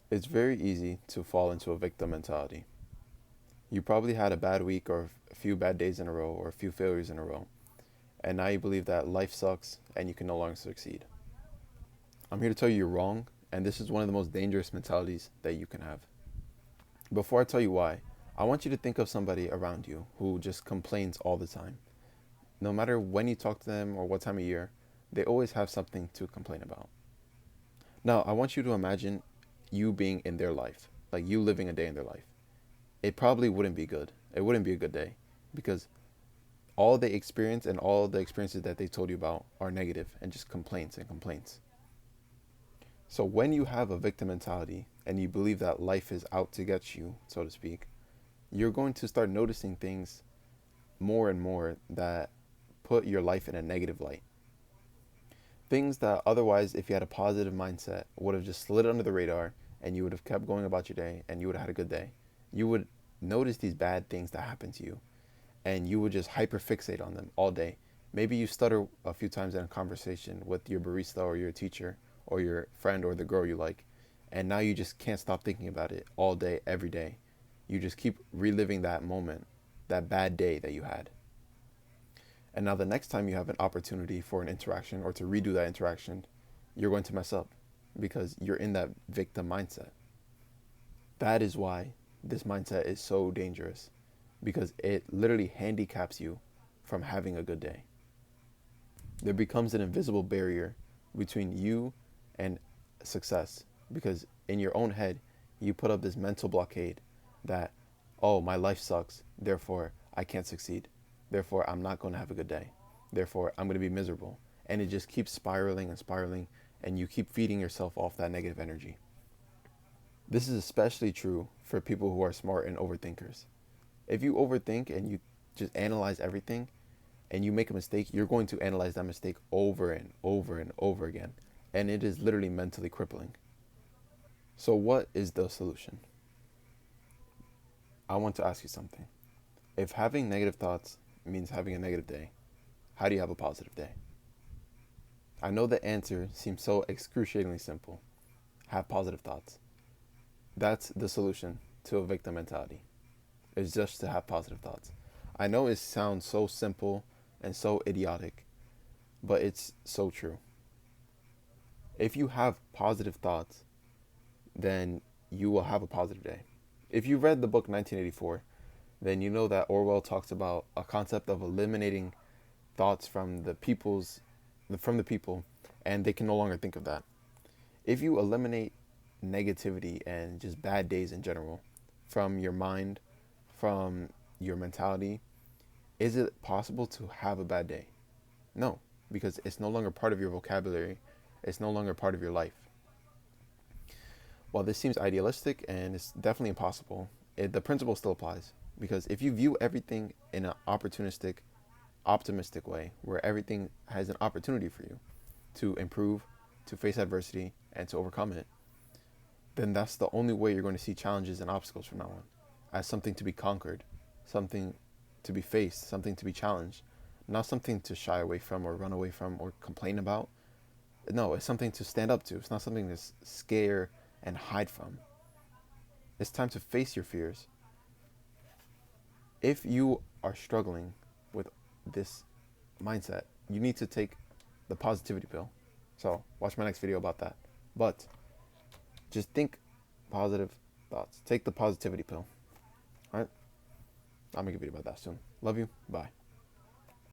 It's very easy to fall into a victim mentality. You probably had a bad week or a few bad days in a row or a few failures in a row, and now you believe that life sucks and you can no longer succeed. I'm here to tell you you're wrong, and this is one of the most dangerous mentalities that you can have. Before I tell you why, I want you to think of somebody around you who just complains all the time. No matter when you talk to them or what time of year, they always have something to complain about. Now, I want you to imagine you being in their life, like you living a day in their life. It probably wouldn't be good. It wouldn't be a good day because all they experience and all the experiences that they told you about are negative and just complaints and complaints. So when you have a victim mentality and you believe that life is out to get you, so to speak, you're going to start noticing things more and more that put your life in a negative light. Things that otherwise, if you had a positive mindset, would have just slid under the radar and you would have kept going about your day and you would have had a good day. You would notice these bad things that happen to you and you would just hyperfixate on them all day. Maybe you stutter a few times in a conversation with your barista or your teacher or your friend or the girl you like, and now you just can't stop thinking about it all day, every day. You just keep reliving that moment, that bad day that you had. And now the next time you have an opportunity for an interaction or to redo that interaction, you're going to mess up because you're in that victim mindset. That is why this mindset is so dangerous because it literally handicaps you from having a good day. There becomes an invisible barrier between you and success because in your own head, you put up this mental blockade that, oh, my life sucks, therefore I can't succeed. Therefore, I'm not going to have a good day. Therefore, I'm going to be miserable. And it just keeps spiraling and spiraling, and you keep feeding yourself off that negative energy. This is especially true for people who are smart and overthinkers. If you overthink and you just analyze everything and you make a mistake, you're going to analyze that mistake over and over and over again. And it is literally mentally crippling. So, what is the solution? I want to ask you something. If having negative thoughts means having a negative day, how do you have a positive day? I know the answer seems so excruciatingly simple. Have positive thoughts. That's the solution to a victim mentality. It's just to have positive thoughts. I know it sounds so simple and so idiotic, but it's so true. If you have positive thoughts, then you will have a positive day. If you read the book 1984, then you know that Orwell talks about a concept of eliminating thoughts from the people, and they can no longer think of that. If you eliminate negativity and just bad days in general from your mind, from your mentality, is it possible to have a bad day? No, because it's no longer part of your vocabulary. It's no longer part of your life. While this seems idealistic and it's definitely impossible, the principle still applies. Because if you view everything in an opportunistic, optimistic way, where everything has an opportunity for you to improve, to face adversity, and to overcome it, then that's the only way you're going to see challenges and obstacles from now on as something to be conquered, something to be faced, something to be challenged, not something to shy away from or run away from or complain about. No, it's something to stand up to. It's not something to scare and hide from. It's time to face your fears. If you are struggling with this mindset, you need to take the positivity pill. So, watch my next video about that. But just think positive thoughts. Take the positivity pill. All right? I'll make a video about that soon. Love you. Bye.